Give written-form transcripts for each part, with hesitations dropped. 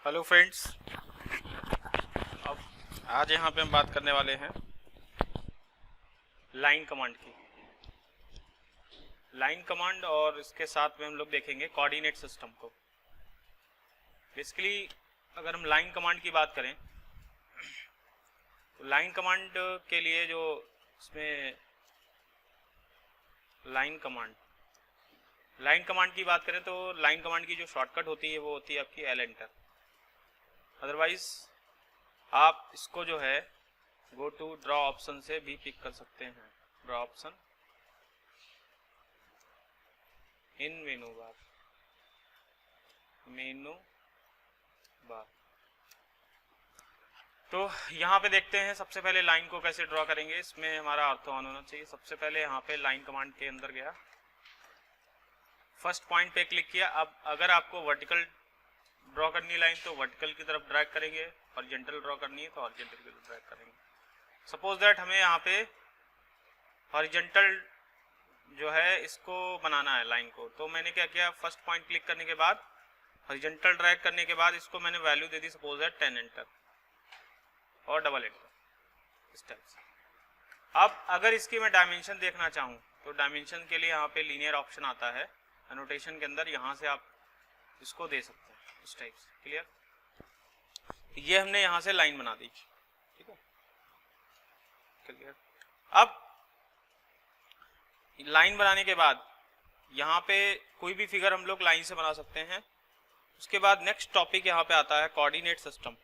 Hello friends. अब आज यहाँ पे हम बात करने वाले हैं लाइन कमांड की। लाइन कमांड और इसके साथ में हम लोग देखेंगे कोऑर्डिनेट सिस्टम को। बेसिकली अगर हम लाइन कमांड की बात करें तो लाइन कमांड के लिए जो इसमें लाइन कमांड की बात करें तो लाइन कमांड की जो शॉर्टकट होती है वो होती है आपकी एल एंटर। अदरवाइज आप इसको जो है गो टू ड्रॉ ऑप्शन से भी पिक कर सकते हैं। ड्रॉ ऑप्शन इन मेनू बार। तो यहाँ पे देखते हैं सबसे पहले लाइन को कैसे ड्रॉ करेंगे। इसमें हमारा ऑर्थो ऑन होना चाहिए। सबसे पहले यहाँ पे लाइन कमांड के अंदर गया, फर्स्ट पॉइंट पे क्लिक किया। अब अगर आपको वर्टिकल ड्रॉ करनी लाइन तो वर्टिकल की तरफ ड्रैग करेंगे, हॉरिजॉन्टल ड्रॉ करनी है तो हॉरिजॉन्टल की तरफ ड्रैग करेंगे। सपोज दैट हमें यहाँ पे हॉरिजॉन्टल जो है इसको बनाना है लाइन को, तो मैंने क्या किया, फर्स्ट पॉइंट क्लिक करने के बाद हॉरिजॉन्टल ड्रैग करने के बाद इसको मैंने value they the suppose that 10 enter और डबल एंटर, इस टाइप से। अब अगर इसकी मैं डायमेंशन देखना चाहूँ तो डायमेंशन के लिए यहाँ पे लीनियर ऑप्शन आता है एनोटेशन के अंदर, यहाँ से आप इसको दे सकते हैं इस टाइप से। क्लियर? ये हमने यहाँ से लाइन बना दी, ठीक है, क्लियर। अब लाइन बनाने के बाद यहाँ पे कोई भी फिगर हम लोग लाइन से बना सकते हैं। उसके बाद नेक्स्ट टॉपिक यहाँ पे आता है coordinate system.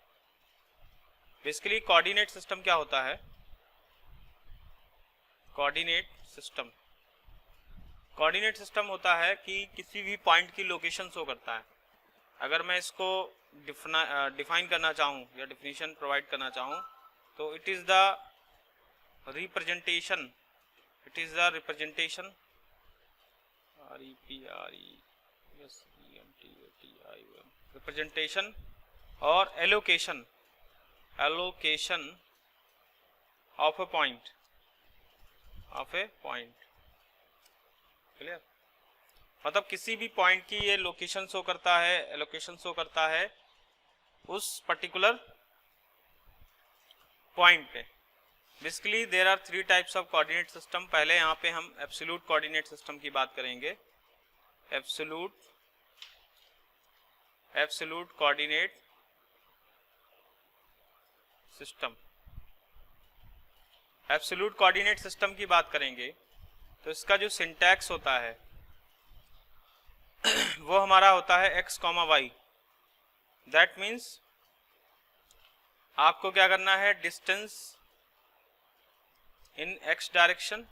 Basically coordinate system क्या होता है? कोऑर्डिनेट सिस्टम होता है कि किसी भी पॉइंट की लोकेशन शो करता है। अगर मैं इसको डिफाइन करना चाहूँ या डिफिनीशन प्रोवाइड करना चाहूँ तो it is the representation representation और allocation of a point. Clear? मतलब किसी भी पॉइंट की ये लोकेशन शो करता है, एलोकेशन शो करता है उस पर्टिकुलर पॉइंट पे। Basically there are 3 types of coordinate system. पहले यहाँ पे हम एब्सोल्यूट कोऑर्डिनेट सिस्टम की बात करेंगे। एब्सोल्यूट कोऑर्डिनेट सिस्टम की बात करेंगे तो इसका जो सिंटैक्स होता है वो हमारा होता है x, y। दैट मीन्स आपको क्या करना है, डिस्टेंस इन x डायरेक्शन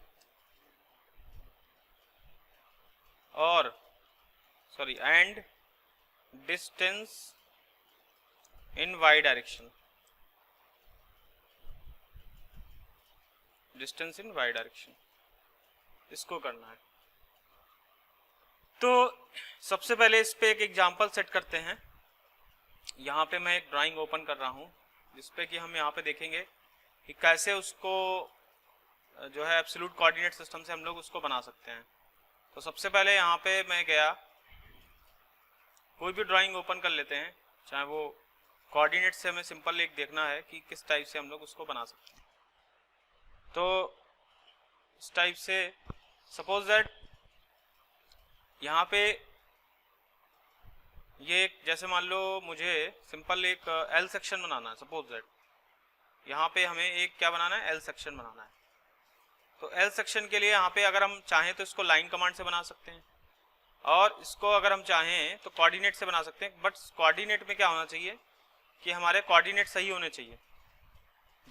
और and distance in y direction. इसको करना है। तो सबसे पहले इस पे एक एग्जांपल सेट करते हैं। यहाँ पे मैं एक ड्राइंग ओपन कर रहा हूँ जिसपे कि हम यहाँ पे देखेंगे कि कैसे उसको जो है एब्सोल्यूट कोऑर्डिनेट सिस्टम से हम लोग उसको बना सकते हैं। तो सबसे पहले यहाँ पे मैं गया, कोई भी ड्राइंग ओपन कर लेते हैं, चाहे वो कोऑर्डिनेट से हमें सिंपल एक देखना है कि किस टाइप से हम लोग उसको बना सकते हैं। तो इस टाइप से सपोज दैट यहाँ पे ये जैसे मान लो मुझे सिंपल एक एल सेक्शन बनाना है। सपोज दैट यहाँ पे हमें एक क्या बनाना है, एल सेक्शन बनाना है। तो एल सेक्शन के लिए यहाँ पे अगर हम चाहें तो इसको लाइन कमांड से बना सकते हैं और इसको अगर हम चाहें तो कोऑर्डिनेट से बना सकते हैं। बट कोऑर्डिनेट में क्या होना चाहिए कि हमारे कोऑर्डिनेट सही होने चाहिए।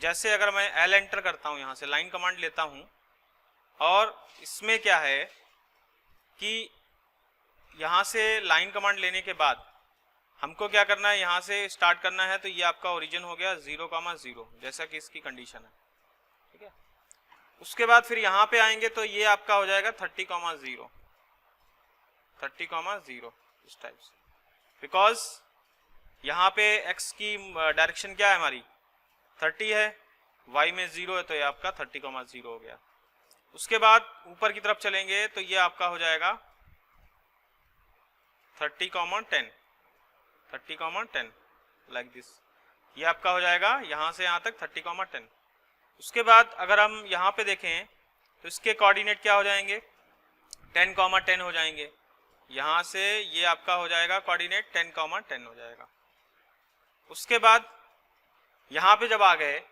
जैसे अगर मैं एल एंटर करता हूँ, यहाँ से लाइन कमांड लेता हूँ और इसमें क्या है कि यहाँ से लाइन कमांड लेने के बाद हमको क्या करना है, यहाँ से स्टार्ट करना है। तो ये आपका ओरिजिन हो गया 0,0 जैसा कि इसकी कंडीशन है, ठीक है। उसके बाद फिर यहाँ पे आएंगे तो ये आपका हो जाएगा 30,0 इस टाइप से। बिकॉज यहाँ पे x की डायरेक्शन क्या है, हमारी 30 है, y में 0 है, तो ये आपका 30,0 हो गया। उसके बाद ऊपर की तरफ चलेंगे तो ये आपका हो जाएगा 30,10 लाइक दिस, ये आपका हो जाएगा यहाँ से यहाँ तक 30,10। उसके बाद अगर हम यहाँ पे देखें तो इसके कोऑर्डिनेट क्या हो जाएंगे, 10,10 हो जाएंगे। यहाँ से ये आपका हो जाएगा कोऑर्डिनेट 10,10 हो जाएगा। उसके बाद यहाँ पे जब आ गए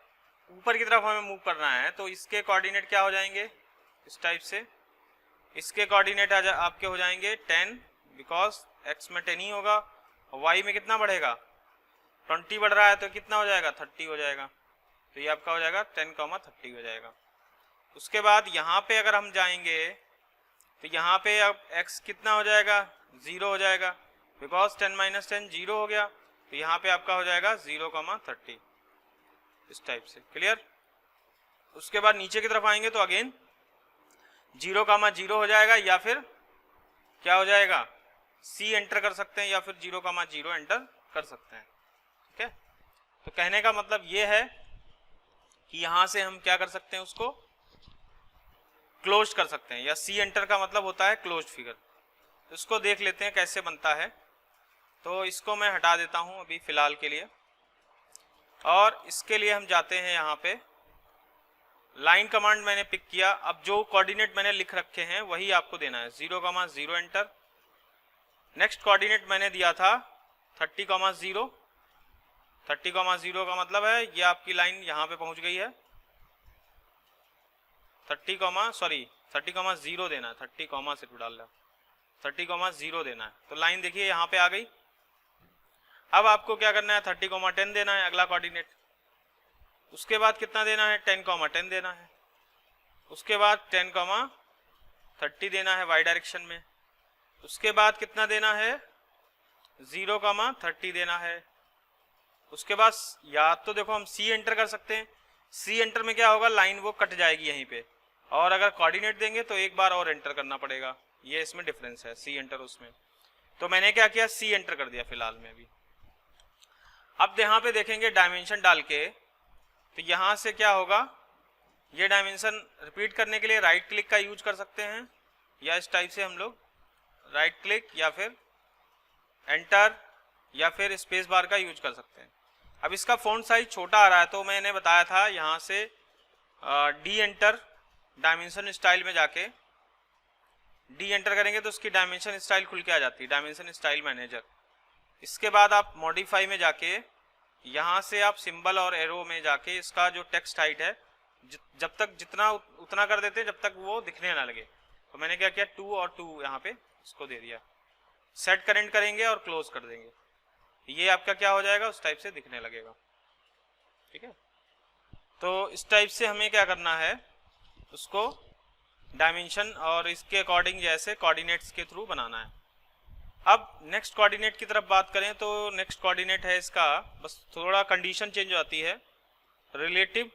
ऊपर की तरफ हमें मूव करना है तो इसके कोऑर्डिनेट क्या हो जाएंगे, इस टाइप से। इसके कोऑर्डिनेट आपके हो जाएंगे 10, बिकॉज x में 10 ही होगा और y में कितना बढ़ेगा, 20 बढ़ रहा है तो कितना हो जाएगा, 30 हो जाएगा। तो ये आपका हो जाएगा 10,30 हो जाएगा। उसके बाद यहाँ पे अगर हम जाएंगे तो यहाँ पे अब x कितना हो जाएगा, 0 हो जाएगा, बिकॉज 10 - 10 0 हो गया। तो यहाँ पे आपका हो जाएगा 0,30, इस टाइप से। क्लियर। उसके बाद नीचे की तरफ आएंगे तो अगेन 0,0 हो जाएगा, या फिर क्या हो जाएगा, C एंटर कर सकते हैं या फिर 0,0 एंटर कर सकते हैं। ठीक है। तो कहने का मतलब ये है कि यहां से हम क्या कर सकते हैं, उसको क्लोज कर सकते हैं, या C एंटर का मतलब होता है क्लोज्ड फिगर। इसको देख लेते हैं कैसे बनता है। तो इसको मैं हटा देता हूं अभी फिलहाल के लिए, और इसके लिए हम जाते हैं यहाँ पे लाइन कमांड मैंने पिक किया। अब जो कोऑर्डिनेट मैंने लिख रखे हैं वही आपको देना है, 0,0 एंटर। नेक्स्ट कोऑर्डिनेट मैंने दिया था 30,0, 30,0 का मतलब है ये आपकी लाइन यहाँ पे पहुंच गई है। 30,0 देना है, 30, से डाल रहा, 30,0 देना है। तो लाइन देखिए यहाँ पे आ गई। अब आपको क्या करना है, 30,10 देना है अगला कोऑर्डिनेट। उसके बाद कितना देना है, 10,10 देना है। उसके बाद 10,30 देना है y डायरेक्शन में। उसके बाद कितना देना है, 0,30 देना है। उसके बाद या तो देखो हम C एंटर कर सकते हैं, C एंटर में क्या होगा, लाइन वो कट जाएगी यहीं पे, और अगर कोऑर्डिनेट देंगे तो एक बार और एंटर करना पड़ेगा। ये इसमें डिफरेंस है, C एंटर उसमें। तो मैंने क्या किया, C एंटर कर दिया फिलहाल में अभी। अब यहाँ पे देखेंगे डायमेंशन डाल के, तो यहाँ से क्या होगा, ये डायमेंशन रिपीट करने के लिए राइट क्लिक का यूज कर सकते हैं, या इस टाइप से हम लोग राइट क्लिक या फिर एंटर या फिर स्पेस बार का यूज कर सकते हैं। अब इसका फॉन्ट साइज छोटा आ रहा है तो मैंने बताया था यहाँ से डी एंटर, डायमेंशन स्टाइल में जाके डी एंटर करेंगे तो उसकी डायमेंशन स्टाइल खुल के आ जाती है, डायमेंशन स्टाइल मैनेजर। इसके बाद आप मॉडिफाई में जाके यहाँ से आप सिंबल और एरो में जाके इसका जो टेक्स्ट हाइट है जब तक जितना उतना कर देते हैं जब तक वो दिखने ना लगे। तो मैंने क्या किया, 2 और 2 यहाँ पे इसको दे दिया। सेट करेंट करेंगे और क्लोज कर देंगे, ये आपका क्या हो जाएगा, उस टाइप से दिखने लगेगा। ठीक है। तो इस टाइप से हमें क्या करना है, उसको डायमेंशन और इसके अकॉर्डिंग जैसे कोऑर्डिनेट्स के थ्रू बनाना है। अब नेक्स्ट कोऑर्डिनेट की तरफ बात करें तो नेक्स्ट कोऑर्डिनेट है इसका, बस थोड़ा कंडीशन चेंज हो जाती है, रिलेटिव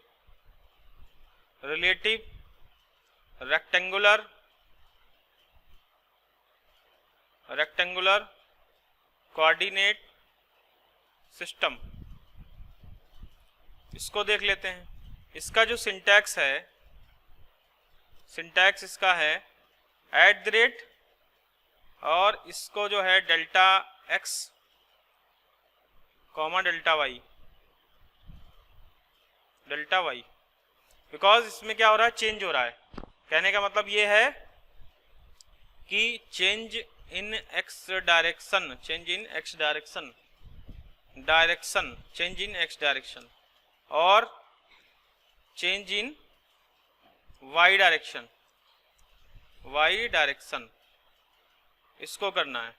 रेक्टेंगुलर कोऑर्डिनेट सिस्टम। इसको देख लेते हैं। इसका जो सिंटैक्स है, सिंटैक्स इसका है @ और इसको जो है delta x, delta y, because इसमें क्या हो रहा है, चेंज हो रहा है। कहने का मतलब ये है कि change in x direction, change in x direction और चेंज इन y डायरेक्शन, इसको करना है।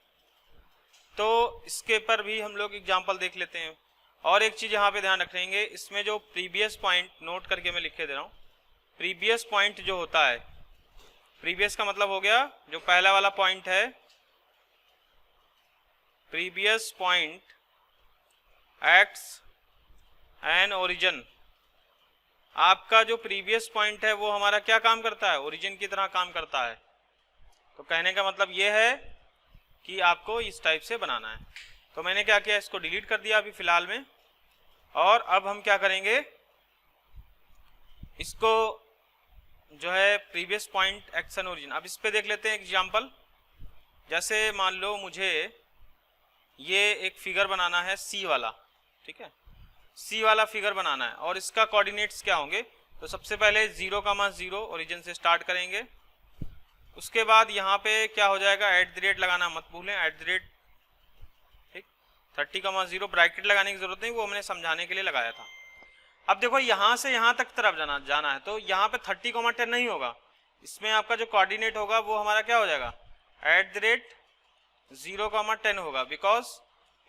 तो इसके पर भी हम लोग एग्जांपल देख लेते हैं। और एक चीज यहाँ पे ध्यान रखेंगे, इसमें जो प्रीवियस पॉइंट नोट करके मैं लिख के दे रहा हूँ, प्रीवियस पॉइंट जो होता है, प्रीवियस का मतलब हो गया जो पहला वाला पॉइंट है, previous point acts an origin. आपका जो प्रीवियस पॉइंट है वो हमारा क्या काम करता है, ओरिजिन की तरह काम करता है। तो कहने का मतलब ये है कि आपको इस टाइप से बनाना है। तो मैंने क्या किया, इसको डिलीट कर दिया अभी फिलहाल में। और अब हम क्या करेंगे, इसको जो है प्रीवियस पॉइंट एक्शन ओरिजिन, अब इस पे देख लेते हैं एग्जांपल। जैसे मान लो मुझे ये एक फिगर बनाना है सी वाला, ठीक है, सी वाला फिगर बनाना है और इसका कोऑर्डिनेट्स क्या होंगे, तो सबसे पहले 0,0 ओरिजिन से स्टार्ट करेंगे, उसके बाद यहाँ पे क्या हो जाएगा, @ लगाना मत भूलें, @ ठीक, 30,0 ब्रैकेट लगाने की जरूरत नहीं, वो हमने समझाने के लिए लगाया था। अब देखो यहाँ से यहाँ तक तरफ जाना है, तो यहाँ पे 30,10 नहीं होगा, इसमें आपका जो कोऑर्डिनेट होगा वो हमारा क्या हो जाएगा, @ 0,10 होगा, बिकॉज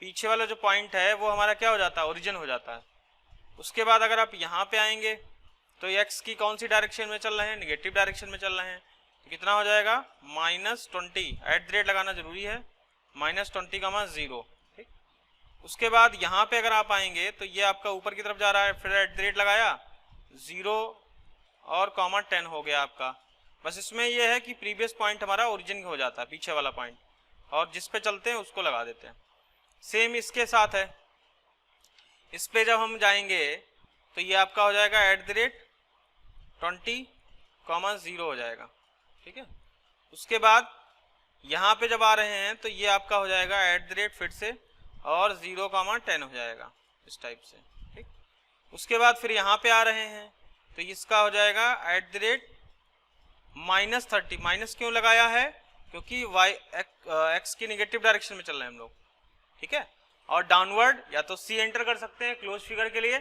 पीछे वाला जो पॉइंट है वो हमारा क्या हो जाता है, ओरिजिन हो जाता है। उसके बाद अगर आप यहाँ पे आएंगे तो एक्स की कौन सी डायरेक्शन में चल रहे हैं, निगेटिव डायरेक्शन में चल रहे हैं, तो कितना हो जाएगा, -20, @ लगाना जरूरी है, -20,0, ठीक। उसके बाद यहाँ पे अगर आप आएंगे तो ये आपका ऊपर की तरफ जा रहा है, फिर @ लगाया, 0 और 10 हो गया आपका। बस इसमें यह है कि प्रीवियस पॉइंट हमारा ओरिजिन हो जाता है, पीछे वाला पॉइंट, और जिस पे चलते हैं उसको लगा देते हैं। सेम इसके साथ है, इस पे जब हम जाएंगे तो ये आपका हो जाएगा @20,0 हो जाएगा, ठीक है। उसके बाद यहाँ पे जब आ रहे हैं तो ये आपका हो जाएगा @ फिर से और 0,10 हो जाएगा, इस टाइप से, ठीक। उसके बाद फिर यहाँ पे आ रहे हैं तो इसका हो जाएगा -30, माइनस क्यों लगाया है, क्योंकि एक्स की निगेटिव डायरेक्शन में चल रहे हैं हम लोग, ठीक है। और डाउनवर्ड या तो सी एंटर कर सकते हैं क्लोज फिगर के लिए,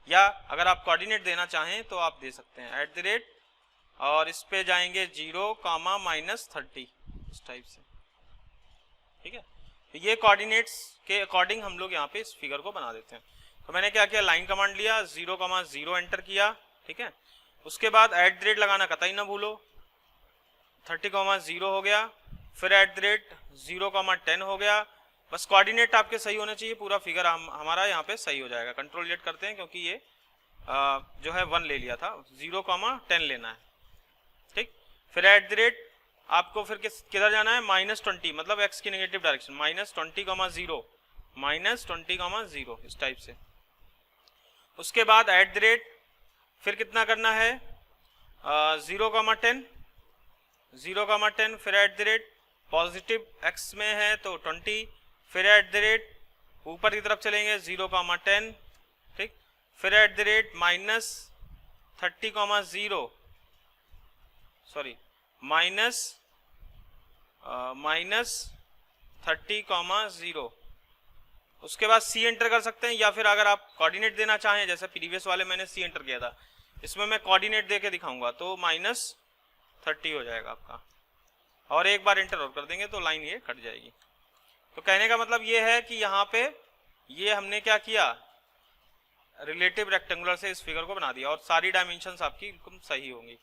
या अगर आप कोऑर्डिनेट देना चाहें तो आप दे सकते हैं @ और इस पे जाएंगे 0,-30, इस टाइप से, ठीक है। तो ये कोऑर्डिनेट्स के अकॉर्डिंग हम लोग यहाँ पे इस फिगर को बना देते हैं। तो मैंने क्या किया, लाइन कमांड लिया, 0,0 एंटर किया, ठीक है। उसके बाद @ लगाना कतई ना भूलो, 30,0 हो गया, फिर @ 0,10 हो गया। बस कोऑर्डिनेट आपके सही होने चाहिए, पूरा फिगर हमारा यहाँ पे सही हो जाएगा। कंट्रोल Z करते हैं क्योंकि ये जो है 1 ले लिया था, 0,10 लेना है, ठीक। फिर @ आपको फिर किधर जाना है, -20, मतलब एक्स की नेगेटिव डायरेक्शन, -20,0 इस टाइप से। उसके बाद @ फिर कितना करना है, 0,10, फिर @ पॉजिटिव एक्स में है तो 20, फिर @ ऊपर की तरफ चलेंगे 0,10, ठीक। फिर @ -30,0 सॉरी -30,0। उसके बाद सी एंटर कर सकते हैं, या फिर अगर आप कोऑर्डिनेट देना चाहें, जैसे प्रीवियस वाले मैंने सी एंटर किया था, इसमें मैं कोऑर्डिनेट दे के दिखाऊंगा तो -30 हो जाएगा आपका, और एक बार एंटर और कर देंगे तो लाइन ये कट जाएगी। तो कहने का मतलब ये है कि यहाँ पे ये हमने क्या किया, रिलेटिव रेक्टेंगुलर से इस फिगर को बना दिया, और सारी डायमेंशंस आपकी एकदम सही होंगी।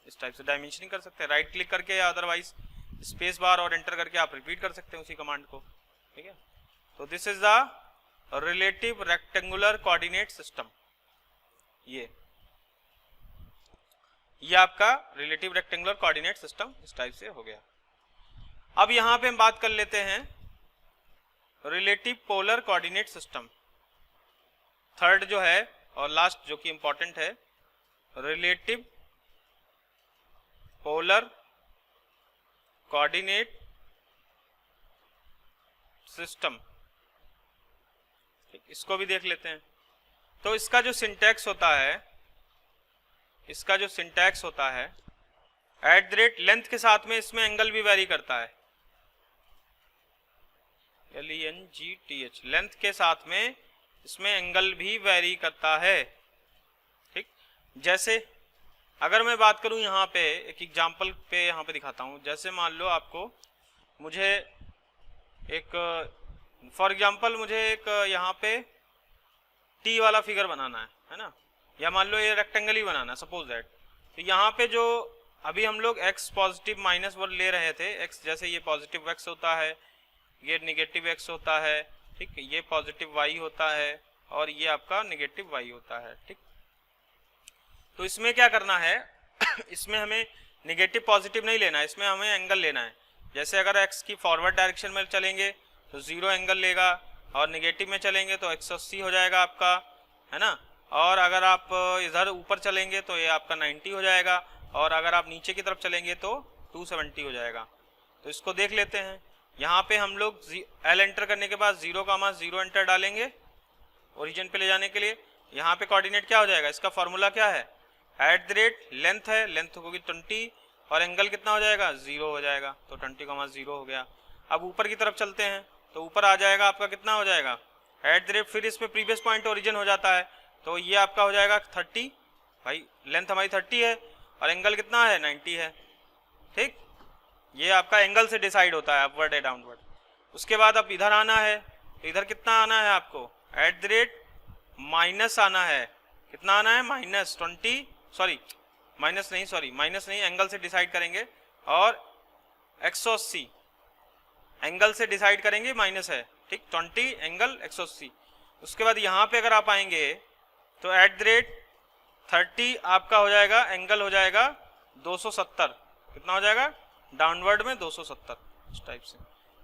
इस टाइप से डायमेंशनिंग कर सकते हैं राइट क्लिक करके, या अदरवाइज स्पेस बार और एंटर करके आप रिपीट कर सकते हैं उसी कमांड को, ठीक है। तो this is the relative rectangular coordinate system. ये आपका रिलेटिव रेक्टेंगुलर कोऑर्डिनेट सिस्टम इस टाइप से हो गया। अब यहां पे हम बात कर लेते हैं relative polar coordinate system, third जो है और लास्ट जो कि इंपॉर्टेंट है, रिलेटिव पोलर कोऑर्डिनेट सिस्टम, इसको भी देख लेते हैं। तो इसका जो सिंटैक्स होता है, @ लेंथ के साथ में इसमें एंगल भी वेरी करता है, LENGTH, लेंथ के साथ में इसमें एंगल भी वेरी करता है, ठीक। जैसे अगर मैं बात करूं यहाँ पे एक एग्जांपल पे यहाँ पे दिखाता हूँ, जैसे मान लो आपको मुझे एक फॉर एग्जांपल मुझे एक यहाँ पे T वाला फिगर बनाना है ना, या मान लो ये रेक्टेंगल ही बनाना है सपोज दैट। तो यहाँ पे जो अभी हम लोग x पॉजिटिव -1 ले रहे थे, x जैसे ये पॉजिटिव x होता है, ये निगेटिव x होता है, ठीक, ये पॉजिटिव y होता है, और ये आपका निगेटिव y होता है, ठीक। तो इसमें क्या करना है इसमें हमें निगेटिव पॉजिटिव नहीं लेना है, इसमें हमें एंगल लेना है। जैसे अगर x की फॉरवर्ड डायरेक्शन में चलेंगे तो 0 एंगल लेगा, और निगेटिव में चलेंगे तो 180 हो जाएगा आपका, है ना। और अगर आप इधर ऊपर चलेंगे तो ये आपका 90 हो जाएगा, और अगर आप नीचे की तरफ चलेंगे तो 270 हो जाएगा। तो इसको देख लेते हैं। यहाँ पे हम लोग L एंटर करने के बाद 0,0 एंटर डालेंगे, ओरिजिन पे ले जाने के लिए। यहाँ पे कोऑर्डिनेट क्या हो जाएगा, इसका फॉर्मूला क्या है, एट द रेट लेंथ है, लेंथ होगी 20 और एंगल कितना हो जाएगा 0 हो जाएगा, तो 20,0 हो गया। अब ऊपर की तरफ चलते हैं तो ऊपर आ जाएगा आपका कितना हो जाएगा एट द रेट, फिर इस पे प्रीवियस पॉइंट ओरिजिन हो जाता है, तो ये आपका हो जाएगा 30, भाई लेंथ हमारी 30 है और एंगल कितना है 90 है, ठीक। ये आपका एंगल से डिसाइड होता है अपवर्ड या डाउनवर्ड। उसके बाद अब इधर आना है, तो इधर कितना आना है आपको एट द रेट माइनस आना है, कितना आना है -20, सॉरी माइनस नहीं, एंगल से डिसाइड करेंगे और 180 एंगल से डिसाइड करेंगे माइनस है, ठीक, 20 एंगल 180। उसके बाद यहाँ पे अगर आप आएंगे तो एट द रेट 30 आपका हो जाएगा, एंगल हो जाएगा 270, कितना हो जाएगा डाउनवर्ड में 270, इस टाइप से।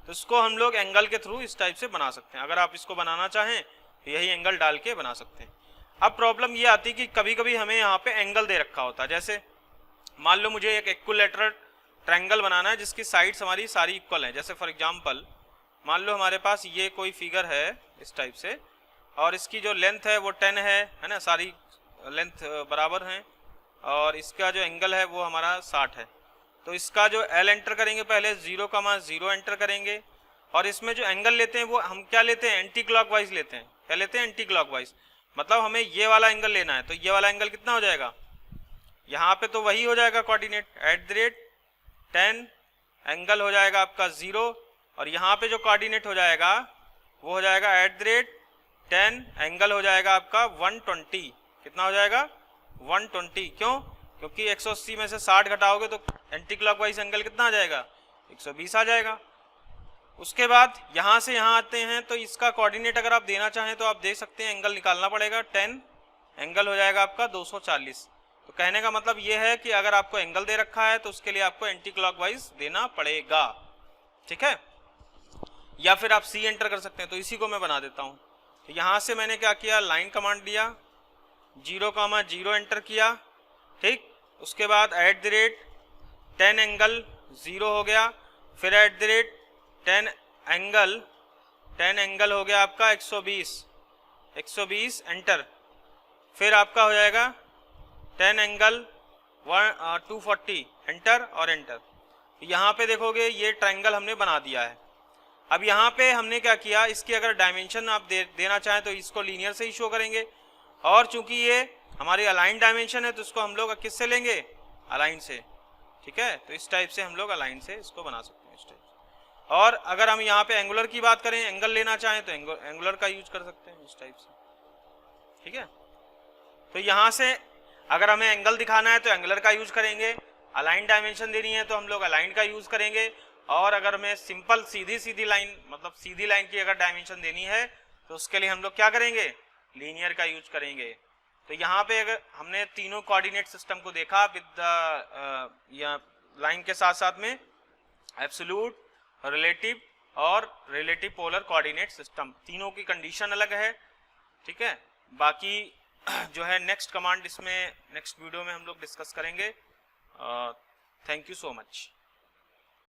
तो इसको हम लोग एंगल के थ्रू इस टाइप से बना सकते हैं। अगर आप इसको बनाना चाहें तो यही एंगल डाल के बना सकते हैं। अब प्रॉब्लम ये आती है कि कभी कभी हमें यहाँ पे एंगल दे रखा होता है, जैसे मान लो मुझे एक इक्विलैटरल ट्रायंगल बनाना है जिसकी साइड्स हमारी सारी इक्वल हैं। जैसे फॉर एग्जांपल मान लो हमारे पास ये कोई फिगर है इस टाइप से और इसकी जो लेंथ है वो 10 है ना, सारी लेंथ बराबर हैं और इसका जो एंगल है वो हमारा 60 है। तो इसका जो एल एंटर करेंगे पहले 0,0 एंटर करेंगे और इसमें जो एंगल लेते हैं वो हम क्या लेते हैं एंटी क्लॉकवाइज लेते हैं। क्या लेते हैं एंटी क्लॉकवाइज, मतलब हमें ये वाला एंगल लेना है, तो ये वाला एंगल कितना हो जाएगा यहाँ पे, तो वही हो जाएगा coordinate at the rate 10 angle हो जाएगा आपका 0 और यहाँ पे जो कोऑर्डिनेट हो जाएगा वो हो जाएगा एट द रेट 10 एंगल हो जाएगा आपका 120, कितना हो जाएगा 120, क्यों, क्योंकि 180 में से 60 घटाओगे तो एंटी क्लॉकवाइज एंगल कितना आ जाएगा 120 आ जाएगा। उसके बाद यहाँ से यहाँ आते हैं तो इसका कोऑर्डिनेट अगर आप देना चाहें तो आप दे सकते हैं, एंगल निकालना पड़ेगा 10 एंगल हो जाएगा आपका 240। तो कहने का मतलब ये है कि अगर आपको एंगल दे रखा है तो उसके लिए आपको एंटी क्लॉकवाइज देना पड़ेगा, ठीक है। या फिर आप सी एंटर कर सकते हैं, तो इसी को मैं बना देता हूँ। तो यहाँ से मैंने क्या किया, लाइन कमांड दिया, 0,0 एंटर किया, ठीक। उसके बाद एट द रेट 10 एंगल 0 हो गया, फिर एट द रेट 10 एंगल हो गया आपका 120 एंटर, फिर आपका हो जाएगा 10 एंगल 240 एंटर और एंटर। यहाँ पे देखोगे ये ट्रायंगल हमने बना दिया है। अब यहाँ पे हमने क्या किया, इसकी अगर डायमेंशन आप देना चाहें तो इसको लीनियर से ही शो करेंगे और चूंकि ये हमारी अलाइन डायमेंशन है तो इसको हम लोग किससे लेंगे, अलाइन से, ठीक है। तो इस टाइप से हम लोग अलाइन से इसको बना सकते हैं इस टाइप से। और अगर हम यहाँ पे एंगुलर की बात करें, एंगल लेना चाहें तो एंगुलर का यूज कर सकते हैं इस टाइप से, ठीक है। तो यहाँ से अगर हमें एंगल दिखाना है तो एंगुलर का यूज करेंगे, अलाइन डायमेंशन देनी है तो हम लोग अलाइन का यूज करेंगे, और अगर हमें सिंपल सीधी लाइन मतलब सीधी लाइन की अगर डायमेंशन देनी है तो उसके लिए हम लोग क्या करेंगे, लीनियर का यूज करेंगे। तो यहाँ पे अगर हमने तीनों कोऑर्डिनेट सिस्टम को देखा विद या लाइन के साथ साथ में एब्सोल्यूट, रिलेटिव और रिलेटिव पोलर कोऑर्डिनेट सिस्टम, तीनों की कंडीशन अलग है, ठीक है। बाकी जो है नेक्स्ट कमांड इसमें नेक्स्ट वीडियो में हम लोग डिस्कस करेंगे। Thank you so much.